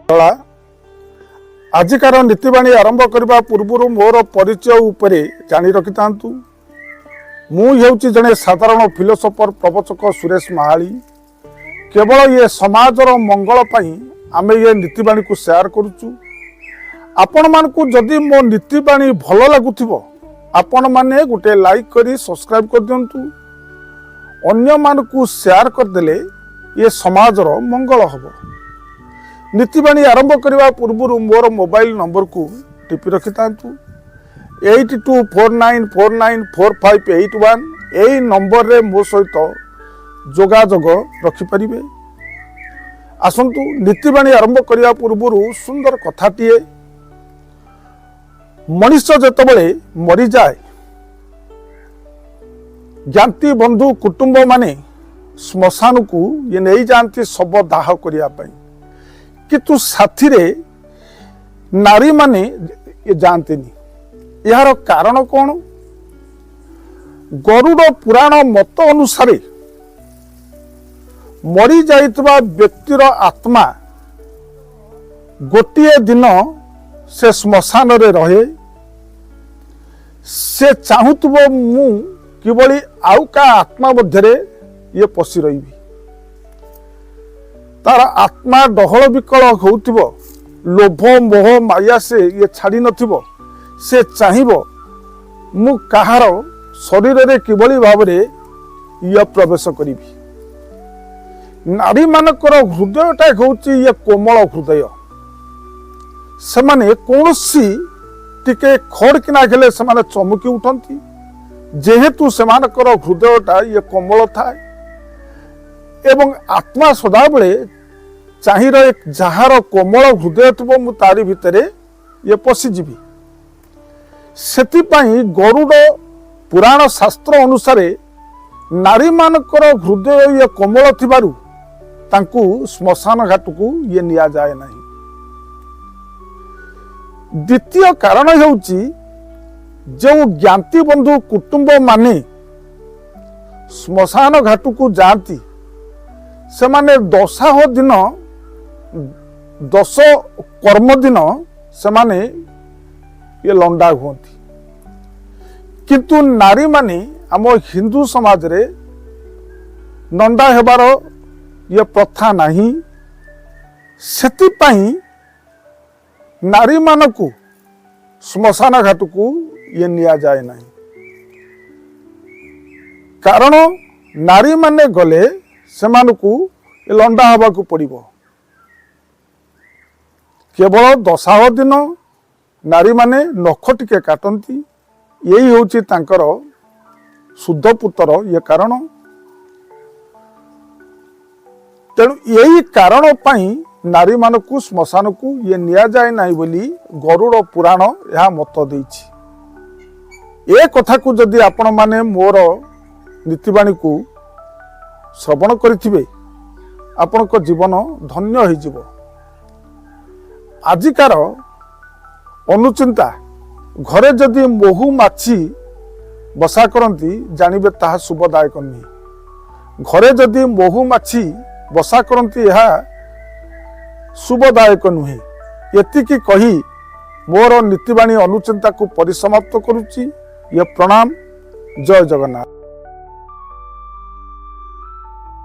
कला आजिकार नीतिवाणी आरंभ करने पूर्व मोर परिचय उपरे जानी रखि थांतु। मुझे जड़े साधारण फिलोसोफर प्रवचक सुरेश महाली। केवल ये समाजर मंगल आम ये नीतिवाणी को शेयर करुचु। आपण मानकु जदि मो नीतिवाणी भल लगुथिबो आपण माने गोटे लाइक करी सब्सक्राइब कर दियंतु। अन्य मानकु शेयर कर देले ये समाजर मंगल हबो। नीतिवाणी आरंभ करने पूर्व मोर मोबाइल नंबर को टिपि रखि थांतु। 8249494581 यही नंबर रे मो सहित जोगाजोग रखिपारे। आसंतु नीतिवाणी आरंभ करने पूर्व सुंदर कथाटीए। मनुष्य जेतबेले मरी जाए ज्ञाति बंधु कुटुंब माने श्मशान को ये नहीं जाती शव दाह करने, किंतु साथी रे नारी माने ये जानते नहीं। यार कारण कौन? गरुड़ पुराण मत अनुसार मरी जाइतबा व्यक्तिर आत्मा गोटे दिन से श्मशान रे रहे। से चाहूब मु किभली आउ का आत्मा मध्य ये पशि रही। तार आत्मा डहल विकल होउथिब, लोभ मोह माया से ये छाड़ी नथिब। से चाहिब मु कहार शरीर रे किभली भावरे ये प्रवेश करी। नारी मानकर हृदयटा होउची ये कोमल हृदय। सेमाने कौनसी टिके खड़किना खेले सेमाने चमकी उठंती, जेहेतु सेमानकर हृदयटा ये कोमल थाए। एवं आत्मा सदा बेले चाहि रहे जार कोमल हृदय थो मु तारी भितरे ये पशिजीवी। सेतिपाई गरुड़ पुराण शास्त्र अनुसार नारी मानकर हृदय ये कोमल थिबारु तांकु श्मशान घाट को ये निया जाए नहीं। द्वितीय कारण हेउची जो ज्ञाति बंधु कुटुंब माने श्मशान घाट को जाती से माने दशाह दिन 10 कर्म दिन से माने ये लंडा हुअती। किंतु नारी माने आम हिंदू समाज रे नंडा हेबार ये प्रथा नहीं। सेतिपाई नारी मानकु श्मशान घाट को ये निया जाए नहीं। कारण नारी माने गले सेमानकु लंडा हवा को पड़िबो। केवल दशाह दिन नारी माने नख टिके काटंती। यही होची तांकर शुद्ध पुत्र ये कारण। तेणु यही कारण पाई नारी मानकु श्मशान को ये निया जाए नहीं बोली गरुड़ पुराण यह मत देछि। ए कथा को जदि आपण माने मोर नीतिवाणी को श्रवण करिथिबे आपण को जीवन धन्य हो जिवो। आजिकार अनुचिंता घरे जदि मोहू माछी बसा करती जानिबे ताहा शुभदायक नहीं। घरे जदि मोहू माछी बसा करती यह शुभदायक नुहे। एतिकी कही मोर नीतिवाणी अनुचिंता को परिसमाप्त करुच्ची। ये प्रणाम। जय जगन्नाथ।